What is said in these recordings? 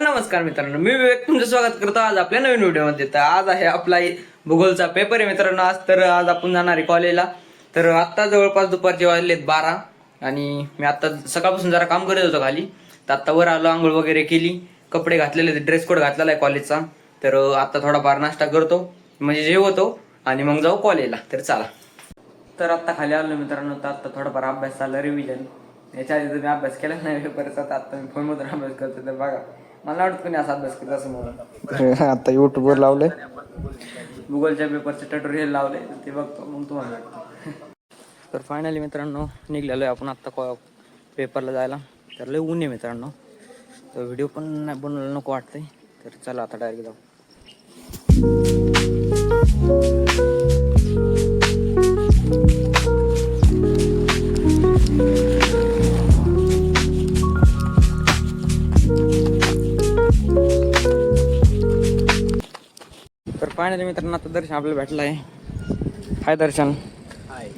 नमस्कार मित्रांनो, मी विवेक तुमचं स्वागत करतो आज आपल्या नवीन व्हिडिओमध्ये. तर आज आहे आपला भूगोलचा पेपर आहे मित्रांनो. आज आपण जाणार आहे कॉलेजला. तर आत्ता जवळपास दुपारचे वाजलेत 12 आणि मी आता सकाळपासून जरा काम करत होतो खाली. तर आत्ता वर आलो, आंघोळ वगैरे केली, कपडे घातलेले, ड्रेस कोड घातलेला आहे कॉलेजचा. तर आता थोडाफार नाश्ता करतो, म्हणजे जेवतो आणि मग जाऊ कॉलेजला. तर चला. तर आत्ता खाली आलो मित्रांनो. तर आत्ता थोडाफार अभ्यास चालला, रिव्हिजन. याच्या आधी तुम्ही अभ्यास केला नाही पेपरचा, तर आता मी फोनमधून अभ्यास करतो. तर बघा, मला वाटतं कोणी असा अभ्यास करत असं म्हणून. आता युट्यूबवर लावलंय गुगलच्या पेपरचं ट्युटोरियल लावले, ते बघतो मग तुम्हाला वाटतं. तर फायनली मित्रांनो निघलेलो आहे आपण आत्ता पेपरला जायला. तर लय ऊन आहे मित्रांनो, तर व्हिडिओ पण नाही बनवायला नको वाटतंय. तर चला आता डायरेक्ट जाऊ. तर फायनली मित्रांनो आता दर्शन आपल्याला भेटलं आहे. हाय दर्शन. हाय.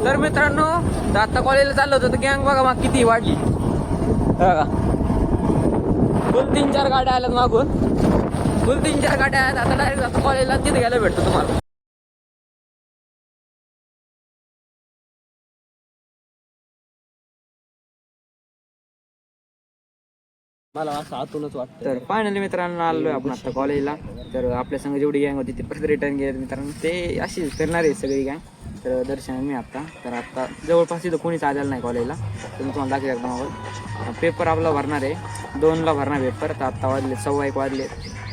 तर मित्रांनो आता कॉलेजला चाललो होतो, तर गँग बघा मग किती वाढली. बघा फुल 3-4 गाड्या आल्यात मागून, फुल 3-4 गाड्या आहेत. आता डायरेक्ट आता कॉलेजला तिथे गेला भेटतो तुम्हाला. मला असं आतूनच वाटतं. तर फायनली मित्रांनो आलोय आपण आता कॉलेजला. तर आपल्या संग जेवढी गँग होती ती परत रिटर्न गेले मित्रांनो. ते अशीच फिरणार आहे सगळी गँग. तर दर्शन मी आता जवळपास इथं कोणीच आलेलं नाही कॉलेजला. तर मी तुम्हाला दाखवू शकता. मग पेपर आपला भरणार आहे 2ला भरणार पेपर. तर आत्ता वाजले 1:15 वाजले.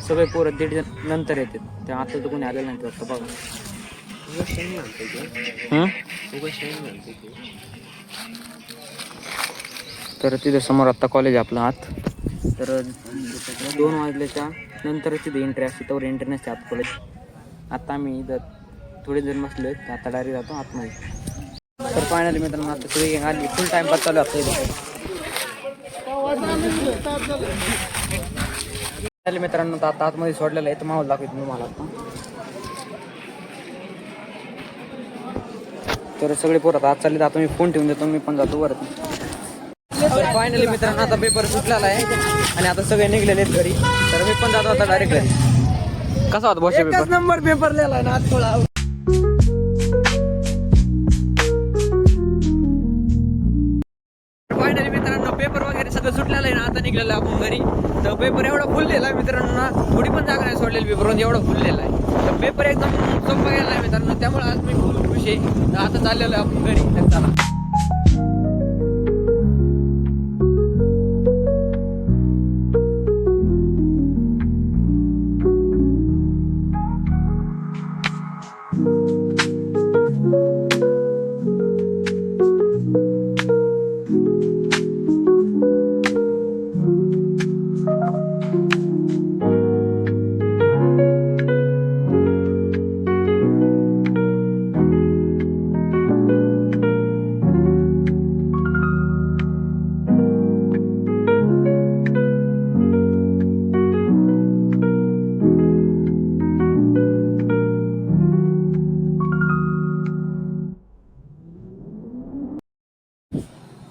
सगळे पोरं 1:30 नंतर येतात. तर आता तर कोणी आलेलं नाही. फक्त बघा तर तिथे समोर आत्ता कॉलेज आपला आत. तर 2 वाजल्याच्या नंतरच तिथे एंट्री असते, तर एंट्री नसते आत कॉलेज. आता आम्ही इथं थोडे जण बसले, आता डायरेक्ट जातो आतमध्ये. तर फायनली मित्रांनो आता सगळी आली, फुल टाइमपास चालू असतो इथे. मित्रांनो आता आतमध्ये सोडलेलं आहे, तर माहोल दाखवतो तुम्हाला आता. तर सगळे पोरं आत चालले. आता मी फोन ठेवून देतो, मी पण जातो वरती. तर फायनली मित्रांनो आता पेपर सुटलेला आहे आणि आता सगळे निघलेले आहेत घरी. तर मी पण जातो आता डायरेक्ट घरी. कसा होता बॉस पेपर? नंबर पेपर लिहिलाय ना थोडा. फायनली मित्रांनो पेपर वगैरे सगळं सुटलेलं आहे ना, आता निघलेलं आहे आपण घरी. तर पेपर एवढा फुललेला आहे मित्रांनो ना, थोडी पण जागा नाही सोडलेली पेपरवर, एवढा फुललेला आहे. तर पेपर एकदम सोपा गेला आहे मित्रांनो, त्यामुळे आज मी फुल खुश आहे. तर आता चाललेलो आहे आपण घरी. तर चला.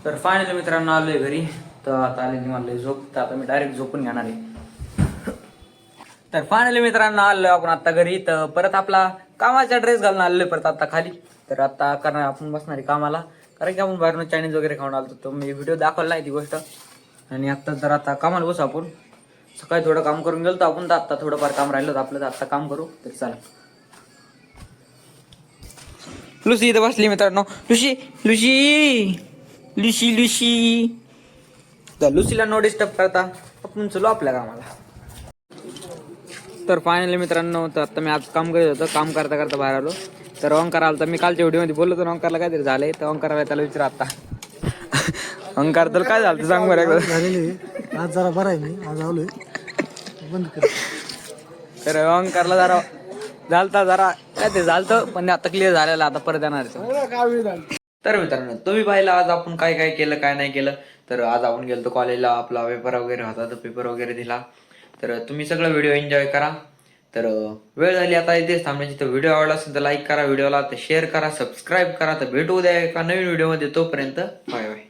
तर फायनली मित्रांनो आलोय घरी. तर आता आलेली मला झोप. तर आता मी डायरेक्ट झोपून घेणार आहे. तर फायनली मित्रांनो आलोय आपण आता घरी. तर परत आपला कामाचा ड्रेस घालून आलोय परत आता खाली. तर आता करणार आपण बसणार आहे कामाला, कारण की आपण बाहेरून चायनीज वगैरे खाऊन आलो. तो मी व्हिडिओ दाखवला आहे ती गोष्ट. आणि आता कामाला बसू आपण. सकाळी थोडं काम करून गेलो तर आपण, तर आता थोडंफार काम राहिलं तर आपलं, तर आता काम करू. तर चला. लुसी इथं बसली मित्रांनो. लुशी लुशी लुशी लुशी. तर लुसीला नो डिस्टर्ब करता आपण चलो आपल्या कामाला. तर फायनली मित्रांनो, तर आता मी आज काम करत होतो. काम करता करता बाहेर आलो. तर ओंकार आलता, मी कालच्या व्हिडिओमध्ये बोललो तर ओंकारला काहीतरी झालंय, तर ओंकारला त्याला विचार आता. ओंकार तुला काय झालं सांग बरं एकदा. झालेले आज जरा बरं आहे, मी आज आलोय बंद कर. तर ओंकारला जरा झालता, जरा काय ते झालतं, पण आता क्लिअर झालेलं, आता परत येणार आहे. तर मित्रांनो तुम्ही पाहिलं आज आपण काय काय केलं काय नाही केलं. तर आज आपण गेलो कॉलेजला, आपला पेपर वगैरे होता, तर पेपर वगैरे दिला. तर तुम्ही सगळं व्हिडिओ एन्जॉय करा. तर वेळ झाली आता इथेच थांबण्याची. तर व्हिडिओ आवडला असेल तर लाईक करा, व्हिडिओला तर शेअर करा, सबस्क्राईब करा. तर भेटू उद्या एका नवीन व्हिडिओमध्ये, तोपर्यंत बाय बाय.